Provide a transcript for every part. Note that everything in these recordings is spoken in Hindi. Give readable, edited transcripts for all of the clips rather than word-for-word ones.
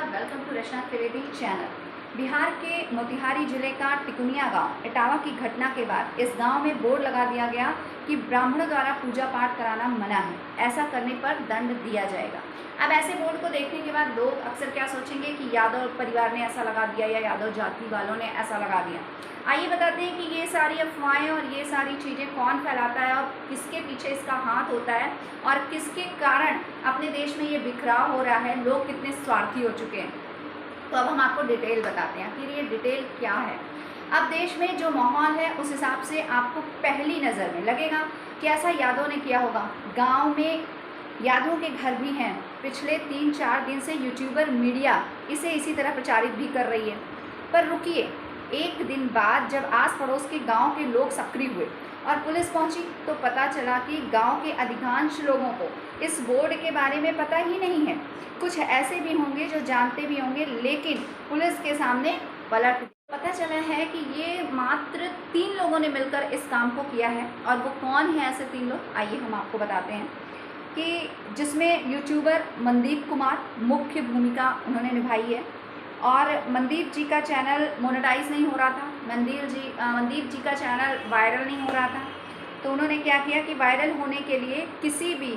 Welcome to Rachna Trivedi channel. Bihar के मोतिहारी जिले का टिकुनिया गांव इटावा की घटना के बाद इस गांव में बोर्ड लगा दिया गया कि ब्राह्मणों द्वारा पूजा पाठ कराना मना है, ऐसा करने पर दंड दिया जाएगा। अब ऐसे बोर्ड को देखने के बाद लोग अक्सर क्या सोचेंगे कि यादव परिवार ने ऐसा लगा दिया या यादव जाति वालों ने ऐसा लगा दिया। आइए बताते हैं कि ये सारी अफवाहें और ये सारी चीज़ें कौन फैलाता है और किसके पीछे इसका हाथ होता है और किसके कारण अपने देश में ये बिखराव हो रहा है, लोग कितने स्वार्थी हो चुके हैं। तो अब हम आपको डिटेल बताते हैं फिर ये डिटेल क्या है। अब देश में जो माहौल है उस हिसाब से आपको पहली नज़र में लगेगा कि ऐसा यादव ने किया होगा। गांव में यादवों के घर भी हैं। पिछले 3-4 दिन से यूट्यूबर मीडिया इसे इसी तरह प्रचारित भी कर रही है। पर रुकिए, एक दिन बाद जब आस पड़ोस के गांव के लोग सक्रिय हुए और पुलिस पहुंची तो पता चला कि गांव के अधिकांश लोगों को इस बोर्ड के बारे में पता ही नहीं है। कुछ ऐसे भी होंगे जो जानते भी होंगे, लेकिन पुलिस के सामने पलट पता चला है कि ये मात्र 3 लोगों ने मिलकर इस काम को किया है। और वो कौन है ऐसे 3 लोग, आइए हम आपको बताते हैं कि जिसमें यूट्यूबर मनदीप कुमार मुख्य भूमिका उन्होंने निभाई है। और मनदीप जी का चैनल मोनेटाइज नहीं हो रहा था, मनदीप जी का चैनल वायरल नहीं हो रहा था। तो उन्होंने क्या किया कि वायरल होने के लिए किसी भी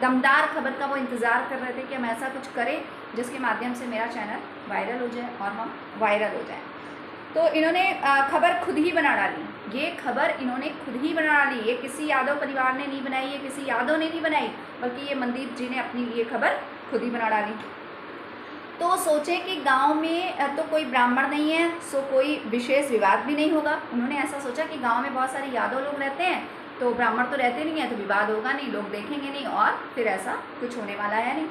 दमदार खबर का वो इंतज़ार कर रहे थे कि हम ऐसा कुछ करें जिसके माध्यम से मेरा चैनल वायरल हो जाए और हम वायरल हो जाए। तो इन्होंने खबर खुद ही बना डाली। ये खबर इन्होंने खुद ही बना डाली। ये किसी यादव परिवार ने नहीं बनाई, ये किसी यादव ने नहीं बनाई, बल्कि ये मनदीप जी ने अपनी ये खबर खुद ही बना डाली। तो सोचे कि गांव में तो कोई ब्राह्मण नहीं है, सो कोई विशेष विवाद भी नहीं होगा। उन्होंने ऐसा सोचा कि गांव में बहुत सारे यादव लोग रहते हैं, तो ब्राह्मण तो रहते नहीं है, तो विवाद होगा नहीं, लोग देखेंगे नहीं और फिर ऐसा कुछ होने वाला है नहीं।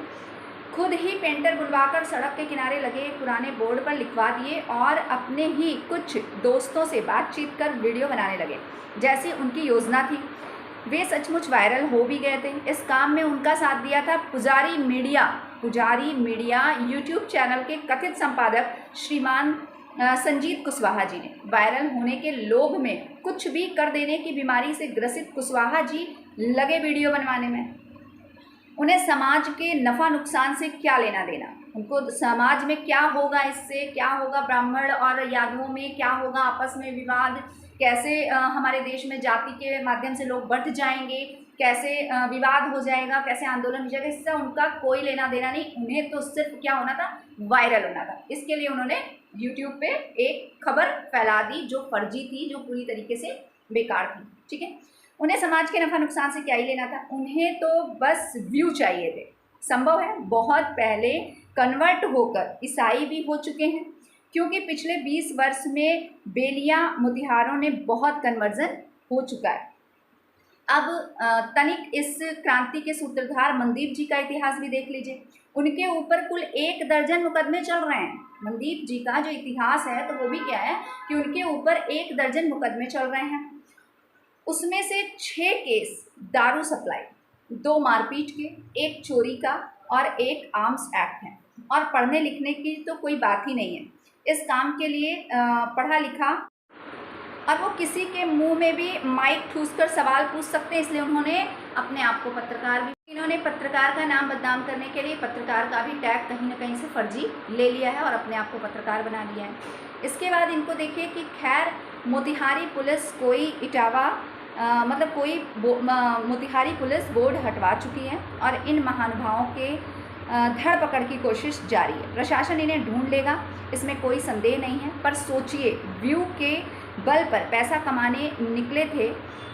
खुद ही पेंटर बुलवाकर सड़क के किनारे लगे पुराने बोर्ड पर लिखवा दिए और अपने ही कुछ दोस्तों से बातचीत कर वीडियो बनाने लगे, जैसी उनकी योजना थी। वे सचमुच वायरल हो भी गए थे। इस काम में उनका साथ दिया था पुजारी मीडिया यूट्यूब चैनल के कथित संपादक श्रीमान संजीत कुशवाहा जी ने। वायरल होने के लोभ में कुछ भी कर देने की बीमारी से ग्रसित कुशवाहा जी लगे वीडियो बनवाने में। उन्हें समाज के नफ़ा नुकसान से क्या लेना देना, उनको समाज में क्या होगा, इससे क्या होगा, ब्राह्मण और यादवों में क्या होगा, आपस में विवाद कैसे, हमारे देश में जाति के माध्यम से लोग बढ़ जाएंगे, कैसे विवाद हो जाएगा, कैसे आंदोलन हो जाएगा, इससे उनका कोई लेना देना नहीं। उन्हें तो सिर्फ क्या होना था, वायरल होना था। इसके लिए उन्होंने यूट्यूब पे एक खबर फैला दी जो फर्जी थी, जो पूरी तरीके से बेकार थी। ठीक है, उन्हें समाज के नफ़ा नुकसान से क्या ही लेना था, उन्हें तो बस व्यू चाहिए थे। संभव है बहुत पहले कन्वर्ट होकर ईसाई भी हो चुके हैं, क्योंकि पिछले 20 वर्ष में बेलिया मोतिहारों ने बहुत कन्वर्जन हो चुका है। अब तनिक इस क्रांति के सूत्रधार मनदीप जी का इतिहास भी देख लीजिए। उनके ऊपर कुल 1 दर्जन मुकदमे चल रहे हैं। मनदीप जी का जो इतिहास है तो वो भी क्या है कि उनके ऊपर 1 दर्जन मुकदमे चल रहे हैं। उसमें से 6 केस दारू सप्लाई, 2 मारपीट के, 1 चोरी का और 1 आर्म्स एक्ट है। और पढ़ने लिखने की तो कोई बात ही नहीं है। इस काम के लिए पढ़ा लिखा और वो किसी के मुंह में भी माइक ठूस कर सवाल पूछ सकते हैं, इसलिए उन्होंने अपने आप को पत्रकार भी, इन्होंने पत्रकार का नाम बदनाम करने के लिए पत्रकार का भी टैग कहीं ना कहीं से फर्जी ले लिया है और अपने आप को पत्रकार बना लिया है। इसके बाद इनको देखिए कि खैर मोतिहारी पुलिस कोई इटावा मोतिहारी पुलिस बोर्ड हटवा चुकी है और इन महानुभावों के धरपकड़ की कोशिश जारी है। प्रशासन इन्हें ढूंढ लेगा, इसमें कोई संदेह नहीं है। पर सोचिए, व्यू के बल पर पैसा कमाने निकले थे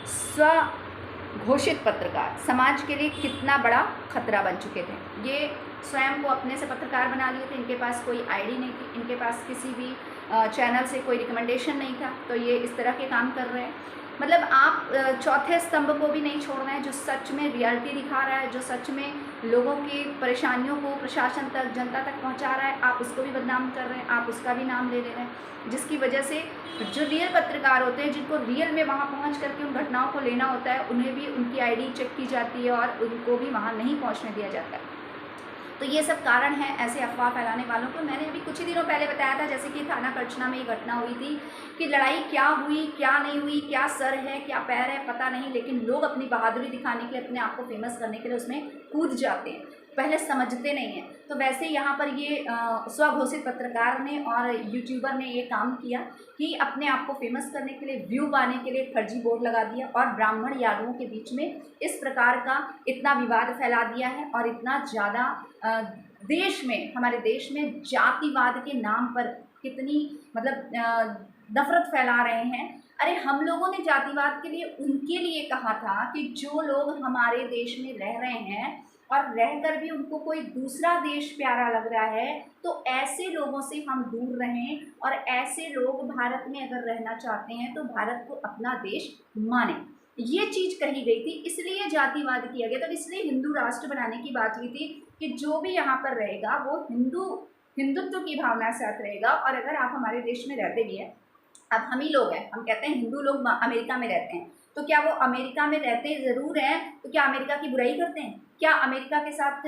स्व घोषित पत्रकार समाज के लिए कितना बड़ा खतरा बन चुके थे। ये स्वयं को अपने से पत्रकार बना लिए थे, इनके पास कोई आईडी नहीं थी, इनके पास किसी भी चैनल से कोई रिकमेंडेशन नहीं था, तो ये इस तरह के काम कर रहे हैं। मतलब आप चौथे स्तंभ को भी नहीं छोड़ रहे हैं, जो सच में रियलिटी दिखा रहा है, जो सच में लोगों की परेशानियों को प्रशासन तक, जनता तक पहुंचा रहा है, आप उसको भी बदनाम कर रहे हैं, आप उसका भी नाम ले रहे हैं, जिसकी वजह से जो रियल पत्रकार होते हैं, जिनको रियल में वहां पहुंच करके उन घटनाओं को लेना होता है, उन्हें भी उनकी आईडी चेक की जाती है और उनको भी वहाँ नहीं पहुँचने दिया जाता है। तो ये सब कारण है ऐसे अफवाह फैलाने वालों को। मैंने अभी कुछ ही दिनों पहले बताया था, जैसे कि थाना करछना में ये घटना हुई थी कि लड़ाई क्या हुई, क्या नहीं हुई, क्या सर है, क्या पैर है, पता नहीं, लेकिन लोग अपनी बहादुरी दिखाने के लिए, अपने आप को फेमस करने के लिए उसमें कूद जाते हैं। पहले समझते नहीं हैं। तो वैसे यहाँ पर ये स्वघोषित पत्रकार ने और यूट्यूबर ने ये काम किया कि अपने आप को फेमस करने के लिए, व्यू पाने के लिए फर्जी बोर्ड लगा दिया और ब्राह्मण यादवों के बीच में इस प्रकार का इतना विवाद फैला दिया है और इतना ज़्यादा देश में, हमारे देश में जातिवाद के नाम पर कितनी मतलब नफरत फैला रहे हैं। अरे हम लोगों ने जातिवाद के लिए उनके लिए कहा था कि जो लोग हमारे देश में रह रहे हैं और रहकर भी उनको कोई दूसरा देश प्यारा लग रहा है, तो ऐसे लोगों से हम दूर रहें और ऐसे लोग भारत में अगर रहना चाहते हैं तो भारत को अपना देश माने। ये चीज़ कही गई थी, इसलिए जातिवाद किया गया। तो इसलिए हिंदू राष्ट्र बनाने की बात हुई थी कि जो भी यहाँ पर रहेगा वो हिंदुत्व की भावना के साथ रहेगा। और अगर आप हमारे देश में रहते भी हैं, अब हम ही लोग हैं, हम कहते हैं हिंदू लोग अमेरिका में रहते हैं, तो क्या वो अमेरिका में रहते ज़रूर हैं तो क्या अमेरिका की बुराई करते हैं? क्या अमेरिका के साथ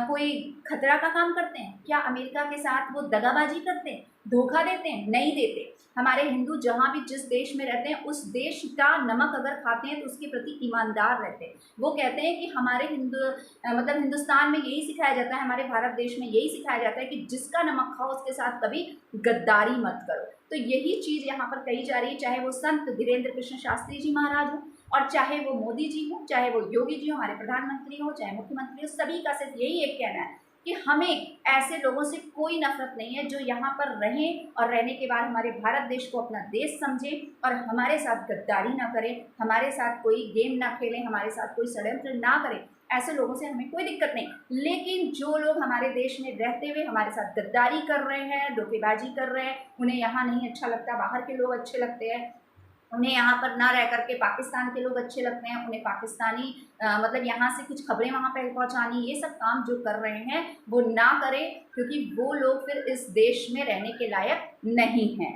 कोई खतरा का काम करते हैं? क्या अमेरिका के साथ वो दगाबाजी करते हैं, धोखा देते हैं? नहीं देते। हमारे हिंदू जहाँ भी जिस देश में रहते हैं उस देश का नमक अगर खाते हैं तो उसके प्रति ईमानदार रहते हैं। वो कहते हैं कि हमारे मतलब हिंदुस्तान में यही सिखाया जाता है, हमारे भारत देश में यही सिखाया जाता है कि जिसका नमक खाओ उसके साथ कभी गद्दारी मत करो। तो यही चीज़ यहाँ पर कही जा रही है, चाहे वो संत धीरेन्द्र कृष्ण शास्त्री जी महाराज हो और चाहे वो मोदी जी हो, चाहे वो योगी जी हो, हमारे प्रधानमंत्री हो, चाहे मुख्यमंत्री हो, सभी का सिर्फ यही एक कहना है कि हमें ऐसे लोगों से कोई नफरत नहीं है जो यहाँ पर रहें और रहने के बाद हमारे भारत देश को अपना देश समझें और हमारे साथ गद्दारी ना करें, हमारे साथ कोई गेम ना खेलें, हमारे साथ कोई षड्यंत्र ना करें। ऐसे लोगों से हमें कोई दिक्कत नहीं। लेकिन जो लोग हमारे देश में रहते हुए हमारे साथ गद्दारी कर रहे हैं, धोखेबाजी कर रहे हैं, उन्हें यहाँ नहीं अच्छा लगता, बाहर के लोग अच्छे लगते हैं, उन्हें यहाँ पर ना रह करके पाकिस्तान के लोग अच्छे लगते हैं, उन्हें पाकिस्तानी मतलब यहाँ से कुछ खबरें वहाँ पे पहुँचानी, ये सब काम जो कर रहे हैं वो ना करें, क्योंकि वो लोग फिर इस देश में रहने के लायक नहीं हैं।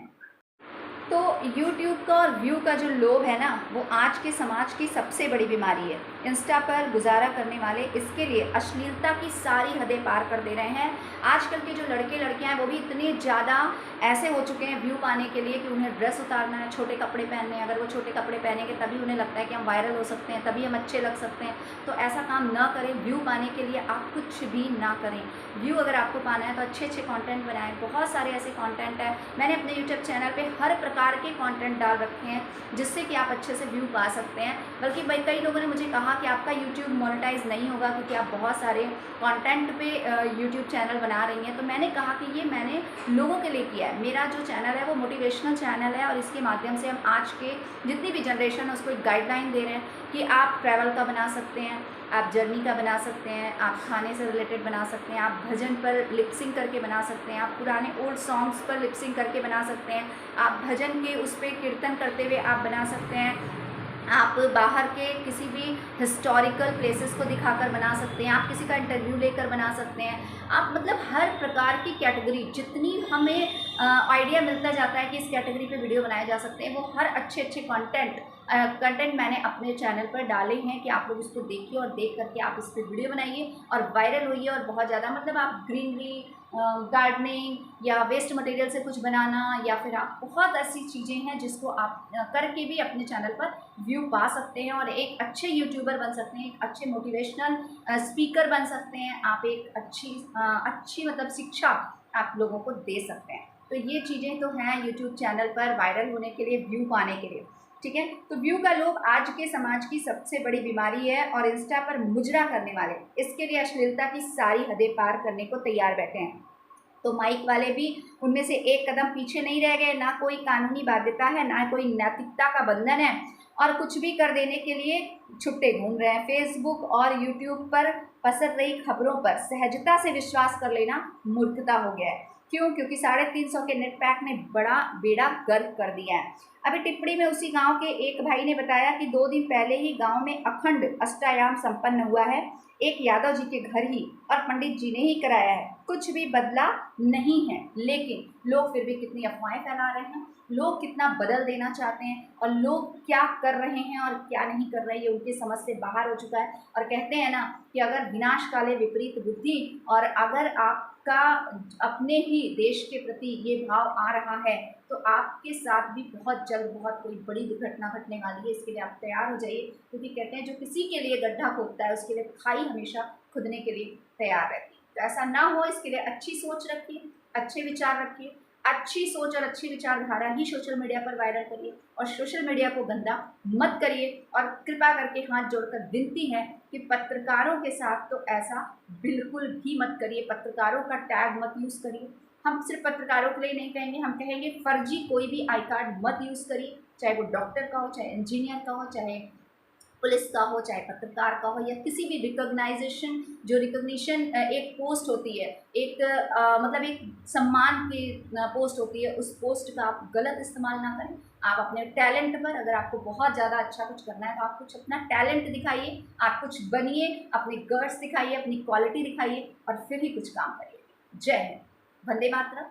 तो YouTube का और व्यू का जो लोभ है ना, वो आज के समाज की सबसे बड़ी बीमारी है। इंस्टा पर गुजारा करने वाले इसके लिए अश्लीलता की सारी हदें पार कर दे रहे हैं। आजकल के जो लड़के लड़कियां हैं वो भी इतने ज़्यादा ऐसे हो चुके हैं व्यू पाने के लिए कि उन्हें ड्रेस उतारना है, छोटे कपड़े पहनने हैं। अगर वो छोटे कपड़े पहनेंगे तभी उन्हें लगता है कि हम वायरल हो सकते हैं, तभी हम अच्छे लग सकते हैं। तो ऐसा काम ना करें। व्यू पाने के लिए आप कुछ भी ना करें। व्यू अगर आपको पाना है तो अच्छे अच्छे कंटेंट बनाएं। बहुत सारे ऐसे कंटेंट हैं, मैंने अपने यूट्यूब चैनल पे हर प्रकार के कंटेंट डाल रखे हैं जिससे कि आप अच्छे से व्यू पा सकते हैं। बल्कि कई लोगों ने मुझे कहा कि आपका यूट्यूब मोनेटाइज नहीं होगा क्योंकि आप बहुत सारे कंटेंट पे यूट्यूब चैनल बना रही हैं। तो मैंने कहा कि ये मैंने लोगों के लिए किया है। मेरा जो चैनल है वो मोटिवेशनल चैनल है और इसके माध्यम से हम आज के जितनी भी जनरेशन है उसको एक गाइडलाइन दे रहे हैं कि आप ट्रैवल का बना सकते हैं, आप जर्नी का बना सकते हैं, आप खाने से रिलेटेड बना सकते हैं, आप भजन पर लिपसिंग करके बना सकते हैं, आप पुराने ओल्ड सॉन्ग्स पर लिपसिंग करके बना सकते हैं, आप भजन के उस पर कीर्तन करते हुए आप बना सकते हैं, आप बाहर के किसी भी हिस्टोरिकल प्लेसेस को दिखाकर बना सकते हैं, आप किसी का इंटरव्यू लेकर बना सकते हैं। आप मतलब हर प्रकार की कैटेगरी, जितनी हमें आइडिया मिलता जाता है कि इस कैटेगरी पे वीडियो बनाए जा सकते हैं, वो हर अच्छे अच्छे कंटेंट मैंने अपने चैनल पर डाले हैं कि आप लोग इसको देखिए और देख करके आप इस पर वीडियो बनाइए और वायरल होइए। और बहुत ज़्यादा मतलब आप ग्रीनरी, गार्डनिंग या वेस्ट मटेरियल से कुछ बनाना, या फिर आप बहुत ऐसी चीज़ें हैं जिसको आप करके भी अपने चैनल पर व्यू पा सकते हैं और एक अच्छे यूट्यूबर बन सकते हैं, एक अच्छे मोटिवेशनल स्पीकर बन सकते हैं, आप एक अच्छी मतलब शिक्षा आप लोगों को दे सकते हैं। तो ये चीज़ें तो हैं यूट्यूब चैनल पर वायरल होने के लिए, व्यू पाने के लिए, ठीक है। तो व्यू का लोभ आज के समाज की सबसे बड़ी बीमारी है और इंस्टा पर मुजरा करने वाले इसके लिए अश्लीलता की सारी हदें पार करने को तैयार बैठे हैं। तो माइक वाले भी उनमें से एक कदम पीछे नहीं रह गए। ना कोई कानूनी बाध्यता है, ना कोई नैतिकता का बंधन है और कुछ भी कर देने के लिए छुट्टे घूम रहे हैं। फेसबुक और यूट्यूब पर पसर रही खबरों पर सहजता से विश्वास कर लेना मूर्खता हो गया है। क्यों? क्योंकि 350 के नेट पैक ने बड़ा बेड़ा गर्क कर दिया है। अभी टिप्पणी में उसी गांव के एक भाई ने बताया कि 2 दिन पहले ही गांव में अखंड अष्टयाम संपन्न हुआ है, एक यादव जी के घर ही, और पंडित जी ने ही कराया है। कुछ भी बदला नहीं है, लेकिन लोग फिर भी कितनी अफवाहें फैला रहे हैं, लोग कितना बदल देना चाहते हैं और लोग क्या कर रहे हैं और क्या नहीं कर रहे हैं ये उनकी समझ से बाहर हो चुका है। और कहते हैं ना कि अगर विनाश काले विपरीत बुद्धि, और अगर आपका अपने ही देश के प्रति ये भाव आ रहा है तो आपके साथ भी बहुत जल्द बहुत कोई बड़ी दुर्घटना घटने वाली है। इसके लिए आप तैयार हो जाइए, क्योंकि कहते हैं जो किसी के लिए गड्ढा खोदता है उसके लिए खाई हमेशा खुदने के लिए तैयार रहती है। तो ऐसा ना हो, इसके लिए अच्छी सोच रखिए, अच्छे विचार रखिए, अच्छी सोच और अच्छी विचारधारा ही सोशल मीडिया पर वायरल करिए और सोशल मीडिया को गंदा मत करिए। और कृपा करके हाथ जोड़कर विनती है कि पत्रकारों के साथ तो ऐसा बिल्कुल भी मत करिए, पत्रकारों का टैग मत यूज़ करिए। हम सिर्फ पत्रकारों के लिए नहीं कहेंगे, हम कहेंगे फर्जी कोई भी आई कार्ड मत यूज़ करिए, चाहे वो डॉक्टर का हो, चाहे इंजीनियर का हो, चाहे पुलिस का हो, चाहे पत्रकार का हो, या किसी भी रिकॉग्नाइजेशन, जो रिकॉग्निशन एक पोस्ट होती है, एक मतलब एक सम्मान की पोस्ट होती है, उस पोस्ट का आप गलत इस्तेमाल ना करें। आप अपने टैलेंट पर, अगर आपको बहुत ज़्यादा अच्छा कुछ करना है तो आप कुछ अपना टैलेंट दिखाइए, आप कुछ बनिए, अपनी गट्स दिखाइए, अपनी क्वालिटी दिखाइए और फिर ही कुछ काम करिए। जय हिंद, वंदे मातरम।